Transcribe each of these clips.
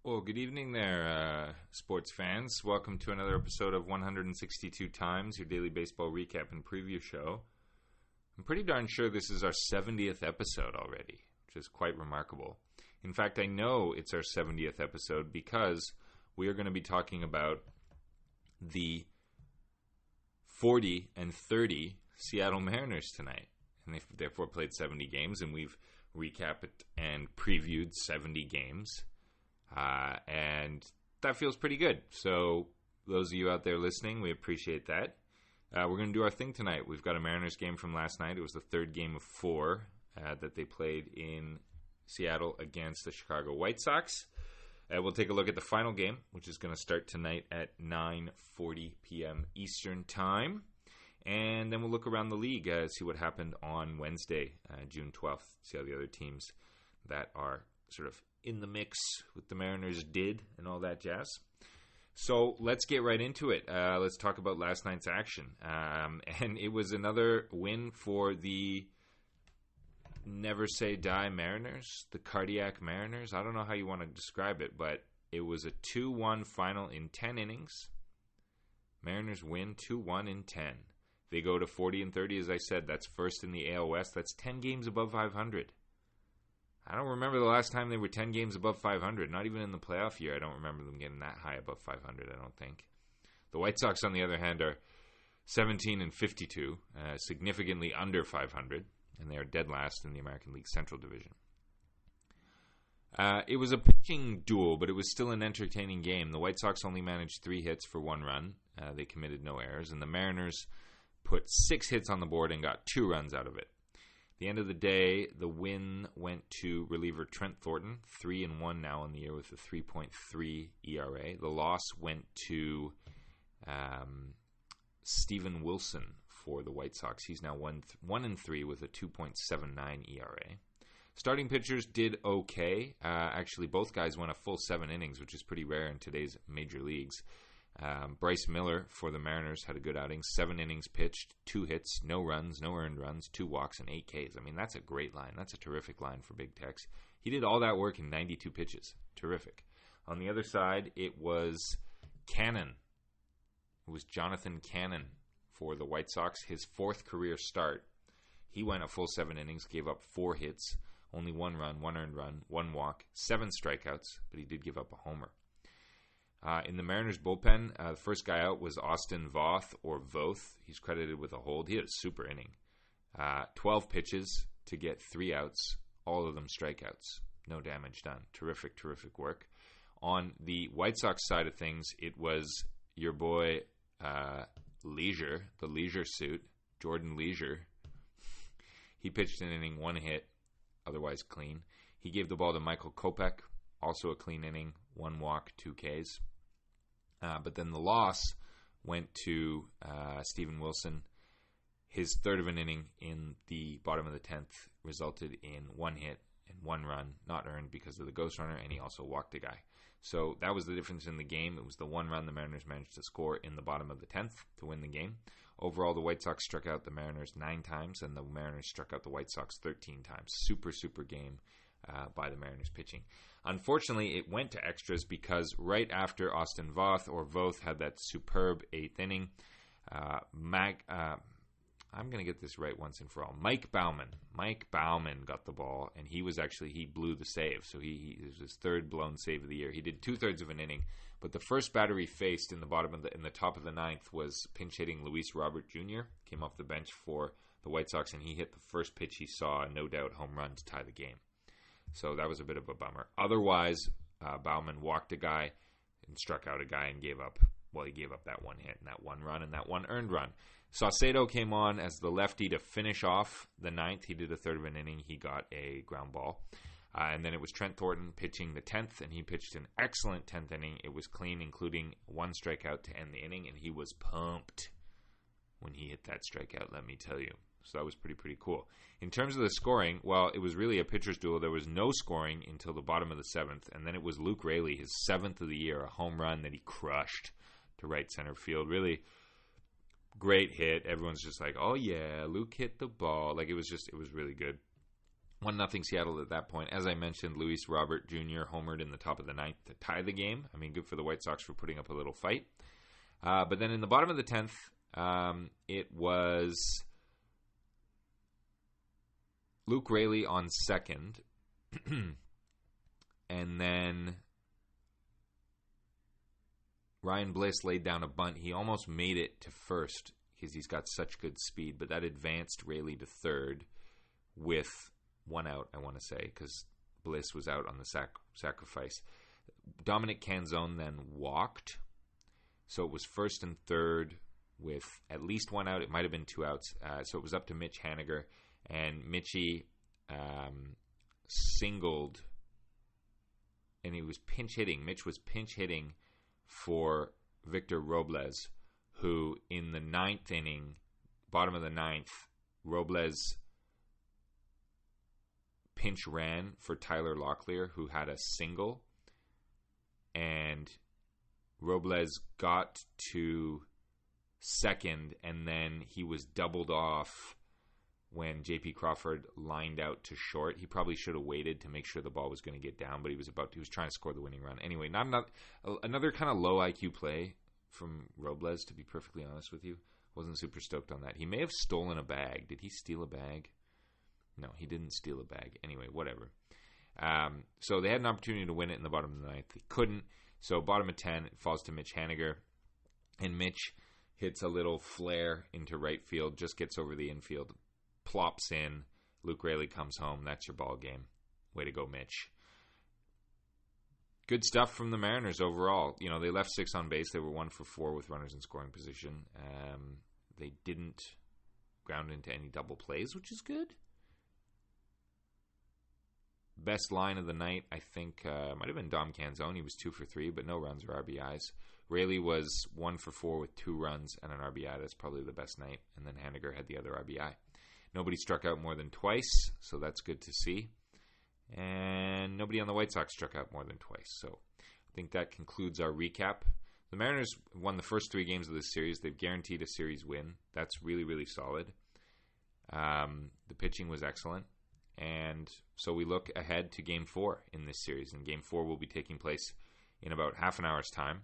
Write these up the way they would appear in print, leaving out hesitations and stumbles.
Well, good evening there, sports fans. Welcome to another episode of 162 Times, your daily baseball recap and preview show. I'm pretty darn sure this is our 70th episode already, which is quite remarkable. In fact, I know it's our 70th episode because we are going to be talking about the 40 and 30 Seattle Mariners tonight. And they've therefore played 70 games, and we've recapped and previewed 70 games. And that feels pretty good. So those of you out there listening, we appreciate that. We're going to do our thing tonight. We've got a Mariners game from last night. It was the third game of four that they played in Seattle against the Chicago White Sox. We'll take a look at the final game, which is going to start tonight at 9:40 p.m. Eastern Time. And then we'll look around the league, see what happened on Wednesday, June 12th. See how the other teams that are sort of in the mix with the Mariners did and all that jazz. So let's get right into it. Let's talk about last night's action. And it was another win for the Never Say Die Mariners, the Cardiac Mariners. I don't know how you want to describe it, but it was a 2-1 final in 10 innings. Mariners win 2-1 in 10. They go to 40 and 30, as I said. That's first in the AL West. That's 10 games above 500. I don't remember the last time they were 10 games above 500. Not even in the playoff year. I don't remember them getting that high above 500, I don't think. The White Sox, on the other hand, are 17 and 52, significantly under 500, and they are dead last in the American League Central Division. It was a pitching duel, but it was still an entertaining game. The White Sox only managed 3 hits for 1 run. They committed no errors, and the Mariners put 6 hits on the board and got 2 runs out of it. At the end of the day, the win went to reliever Trent Thornton, 3-1 now in the year with a 3.3 ERA. The loss went to Steven Wilson for the White Sox. He's now 1-3 with a 2.79 ERA. Starting pitchers did okay. Actually, both guys went a full 7 innings, which is pretty rare in today's major leagues. Bryce Miller for the Mariners had a good outing. 7 innings pitched, 2 hits, no runs, no earned runs, 2 walks, and 8 Ks. I mean, that's a great line. That's a terrific line for Big Tex. He did all that work in 92 pitches. Terrific. On the other side, it was Cannon. It was Jonathan Cannon for the White Sox. His 4th career start. He went a full 7 innings, gave up 4 hits, only 1 run, 1 earned run, 1 walk, 7 strikeouts, but he did give up a homer. In the Mariners bullpen, the first guy out was Austin Voth, or Voth. He's credited with a hold. He had a super inning. 12 pitches to get 3 outs, all of them strikeouts. No damage done. Terrific, terrific work. On the White Sox side of things, it was your boy Leisure, the Leisure suit, Jordan Leisure. He pitched an inning, 1 hit, otherwise clean. He gave the ball to Michael Kopech, also a clean inning, 1 walk, 2 Ks. But then the loss went to Steven Wilson. His 3rd of an inning in the bottom of the 10th resulted in 1 hit and 1 run, not earned because of the ghost runner, and he also walked a guy. So that was the difference in the game. It was the 1 run the Mariners managed to score in the bottom of the 10th to win the game. Overall, the White Sox struck out the Mariners 9 times, and the Mariners struck out the White Sox 13 times. Super, super game by the Mariners pitching. Unfortunately, it went to extras because right after Austin Voth, or Voth, had that superb 8th inning, I'm going to get this right once and for all. Mike Baumann got the ball, and he blew the save. So it was his 3rd blown save of the year. He did 2/3 of an inning, but the first batter he faced in the top of the 9th was pinch hitting Luis Robert Jr. Came off the bench for the White Sox, and he hit the first pitch he saw, no doubt home run to tie the game. So that was a bit of a bummer. Otherwise, Baumann walked a guy and struck out a guy and gave up that 1 hit and that 1 run and that 1 earned run. Saucedo came on as the lefty to finish off the 9th. He did a 3rd of an inning. He got a ground ball. And then it was Trent Thornton pitching the 10th, and he pitched an excellent 10th inning. It was clean, including 1 strikeout to end the inning, and he was pumped when he hit that strikeout, let me tell you. So that was pretty cool. In terms of the scoring, well, it was really a pitcher's duel. There was no scoring until the bottom of the 7th, and then it was Luke Raley, his 7th of the year, a home run that he crushed to right center field. Really great hit. Everyone's just like, oh yeah, Luke hit the ball. Like, it was really good. 1-0 Seattle at that point. As I mentioned, Luis Robert Jr. homered in the top of the ninth to tie the game. I mean, good for the White Sox for putting up a little fight. But then in the bottom of the 10th, it was Luke Raley on second. And then Ryan Bliss laid down a bunt. He almost made it to first because he's got such good speed. But that advanced Raley to third with one out, I want to say, because Bliss was out on the sacrifice. Dominic Canzone then walked. So it was first and third with at least one out. It might have been two outs. So it was up to Mitch Haniger. And Mitchie singled, and he was pinch hitting. Mitch was pinch hitting for Victor Robles, who in the ninth inning, bottom of the ninth, Robles pinch ran for Tyler Locklear, who had a single, and Robles got to second, and then he was doubled off when J.P. Crawford lined out to short. He probably should have waited to make sure the ball was going to get down, but he was trying to score the winning run. Anyway, not another kind of low IQ play from Robles, to be perfectly honest with you. Wasn't super stoked on that. He may have stolen a bag. Did he steal a bag? No, he didn't steal a bag. Anyway, whatever. So they had an opportunity to win it in the bottom of the ninth. They couldn't. So bottom of 10, it falls to Mitch Haniger. And Mitch hits a little flare into right field, just gets over the infield, plops in. Luke Raley comes home. That's your ball game. Way to go, Mitch. Good stuff from the Mariners overall. You know, they left 6 on base. They were 1 for 4 with runners in scoring position. They didn't ground into any double plays, which is good. Best line of the night, I think, might have been Dom Canzone. He was 2 for 3, but no runs or RBIs. Raley was 1 for 4 with 2 runs and an RBI. That's probably the best night. And then Haniger had the other RBI. Nobody struck out more than twice, so that's good to see. And nobody on the White Sox struck out more than twice. So I think that concludes our recap. The Mariners won the first 3 games of this series. They've guaranteed a series win. That's really, really solid. The pitching was excellent. And so we look ahead to Game 4 in this series. And Game 4 will be taking place in about half an hour's time.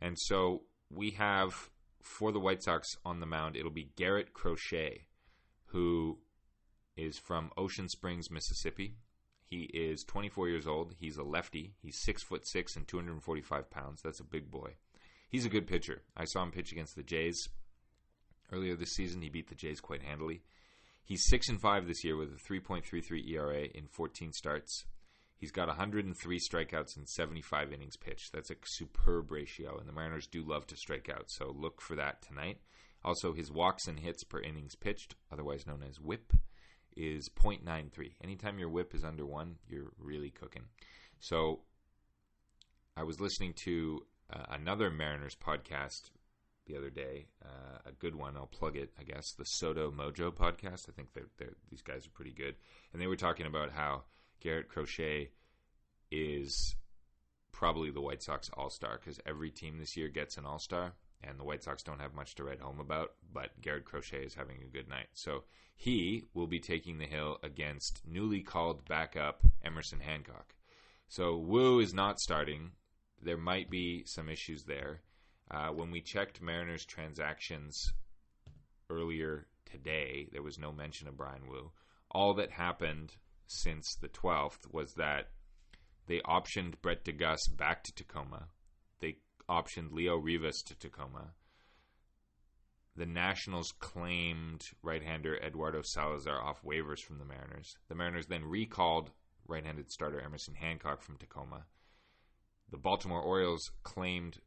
And so we have, for the White Sox on the mound, it'll be Garrett Crochet, who is from Ocean Springs, Mississippi. He is 24 years old. He's a lefty. He's 6'6" and 245 pounds. That's a big boy. He's a good pitcher. I saw him pitch against the Jays earlier this season. He beat the Jays quite handily. He's 6-5 this year with a 3.33 ERA in 14 starts. He's got 103 strikeouts in 75 innings pitched. That's a superb ratio, and the Mariners do love to strike out, so look for that tonight. Also, his walks and hits per innings pitched, otherwise known as WHIP, is .93. Anytime your WHIP is under 1, you're really cooking. So I was listening to another Mariners podcast the other day, a good one. I'll plug it, I guess, the Soto Mojo podcast. I think these guys are pretty good. And they were talking about how Garrett Crochet is probably the White Sox all-star, because every team this year gets an all-star, and the White Sox don't have much to write home about, but Garrett Crochet is having a good night. So he will be taking the hill against newly called backup Emerson Hancock. So Wu is not starting. There might be some issues there. When we checked Mariners transactions earlier today, there was no mention of Brian Wu. All that happened since the 12th was that they optioned Brett DeGuss back to Tacoma. They optioned Leo Rivas to Tacoma. The Nationals claimed right-hander Eduardo Salazar off waivers from the Mariners. The Mariners then recalled right-handed starter Emerson Hancock from Tacoma. The Baltimore Orioles claimed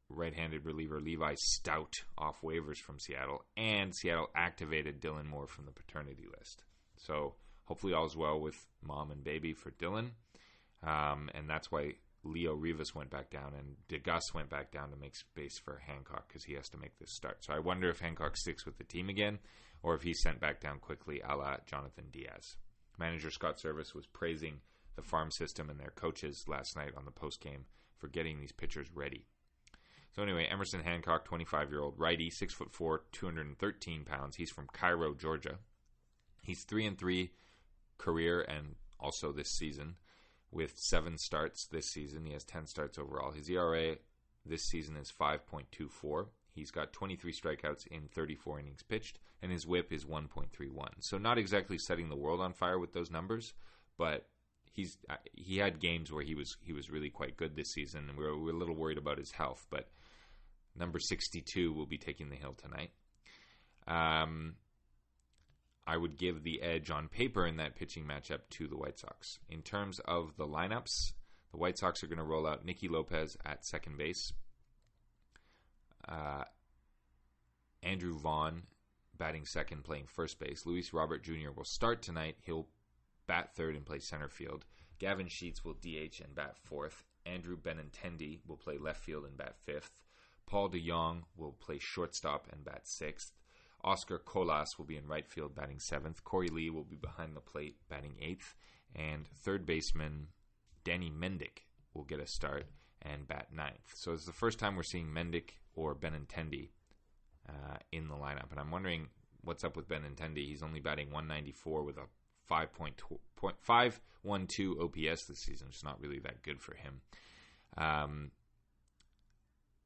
right-handed reliever Levi Stout off waivers from Seattle, and Seattle activated Dylan Moore from the paternity list. So hopefully all's well with mom and baby for Dylan, and that's why Leo Rivas went back down and DeGuss went back down to make space for Hancock, because he has to make this start. So I wonder if Hancock sticks with the team again, or if he's sent back down quickly, a la Jonathan Diaz. Manager Scott Service was praising the farm system and their coaches last night on the postgame for getting these pitchers ready. So anyway, Emerson Hancock, 25-year-old righty, 6'4", 213 pounds. He's from Cairo, Georgia. He's 3-3 career and also this season with 7 starts this season. He has 10 starts overall. His ERA this season is 5.24. He's got 23 strikeouts in 34 innings pitched, and his whip is 1.31. So not exactly setting the world on fire with those numbers, but he had games where he was really quite good this season, and we're a little worried about his health. But number 62 will be taking the hill tonight. I would give the edge on paper in that pitching matchup to the White Sox. In terms of the lineups, the White Sox are going to roll out Nicky Lopez at second base. Andrew Vaughn batting second, playing first base. Luis Robert Jr. will start tonight. He'll bat third and play center field. Gavin Sheets will DH and bat fourth. Andrew Benintendi will play left field and bat fifth. Paul DeJong will play shortstop and bat sixth. Oscar Colas will be in right field batting seventh. Corey Lee will be behind the plate batting eighth. And third baseman Danny Mendick will get a start and bat ninth. So it's the first time we're seeing Mendick or Benintendi in the lineup. And I'm wondering what's up with Benintendi. He's only batting 194 with a 5.12 OPS this season. It's not really that good for him.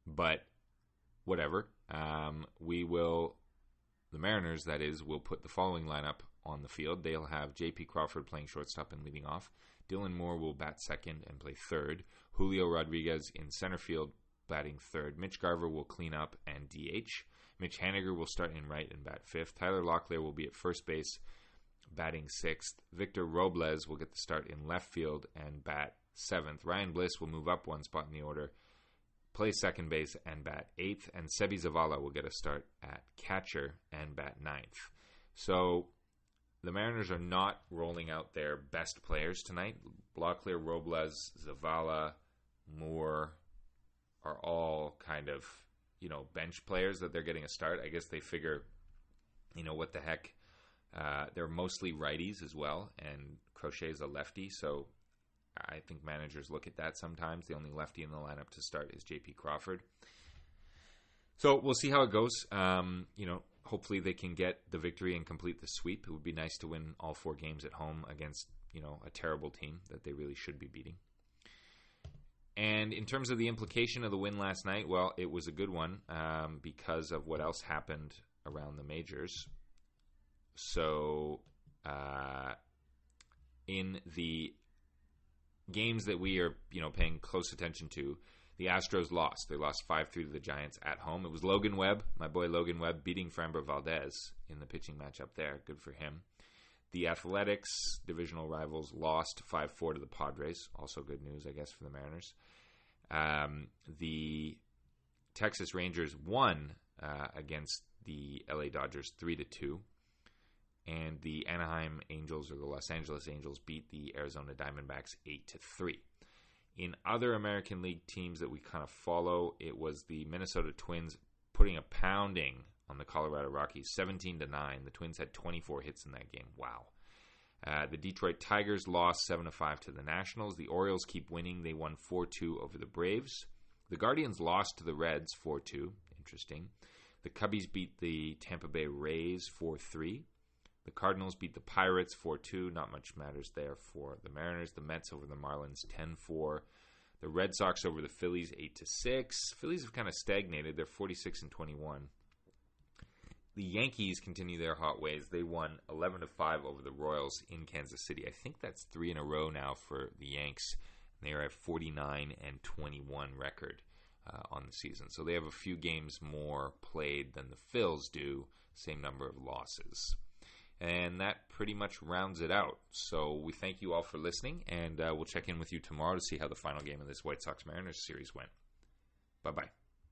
But whatever. The Mariners, that is, will put the following lineup on the field. They'll have J.P. Crawford playing shortstop and leading off. Dylan Moore will bat second and play third. Julio Rodriguez in center field batting third. Mitch Garver will clean up and DH. Mitch Haniger will start in right and bat fifth. Tyler Locklear will be at first base batting sixth. Victor Robles will get the start in left field and bat seventh. Ryan Bliss will move up one spot in the order, play second base and bat eighth, and Sebi Zavala will get a start at catcher and bat ninth. So the Mariners are not rolling out their best players tonight. Locklear, Robles, Zavala, Moore are all kind of, bench players that they're getting a start. I guess they figure, what the heck. They're mostly righties as well, and Crochet's a lefty, so I think managers look at that sometimes. The only lefty in the lineup to start is J.P. Crawford. So we'll see how it goes. Hopefully they can get the victory and complete the sweep. It would be nice to win all 4 games at home against, a terrible team that they really should be beating. And in terms of the implication of the win last night, well, it was a good one because of what else happened around the majors. So in the games that we are, paying close attention to, the Astros lost. They lost 5-3 to the Giants at home. It was Logan Webb, my boy Logan Webb, beating Framber Valdez in the pitching matchup there. Good for him. The Athletics, divisional rivals, lost 5-4 to the Padres. Also good news, I guess, for the Mariners. The Texas Rangers won against the LA Dodgers 3-2. And the Anaheim Angels, or the Los Angeles Angels, beat the Arizona Diamondbacks 8-3. In other American League teams that we kind of follow, it was the Minnesota Twins putting a pounding on the Colorado Rockies, 17-9. The Twins had 24 hits in that game. Wow. The Detroit Tigers lost 7-5 to the Nationals. The Orioles keep winning. They won 4-2 over the Braves. The Guardians lost to the Reds 4-2. Interesting. The Cubbies beat the Tampa Bay Rays 4-3. The Cardinals beat the Pirates 4-2. Not much matters there for the Mariners. The Mets over the Marlins 10-4. The Red Sox over the Phillies 8-6. Phillies have kind of stagnated. They're 46-21. The Yankees continue their hot ways. They won 11-5 over the Royals in Kansas City. I think that's 3 in a row now for the Yanks. They are at 49-21 record on the season. So they have a few games more played than the Phils do. Same number of losses. And that pretty much rounds it out. So we thank you all for listening, and we'll check in with you tomorrow to see how the final game of this White Sox-Mariners series went. Bye-bye.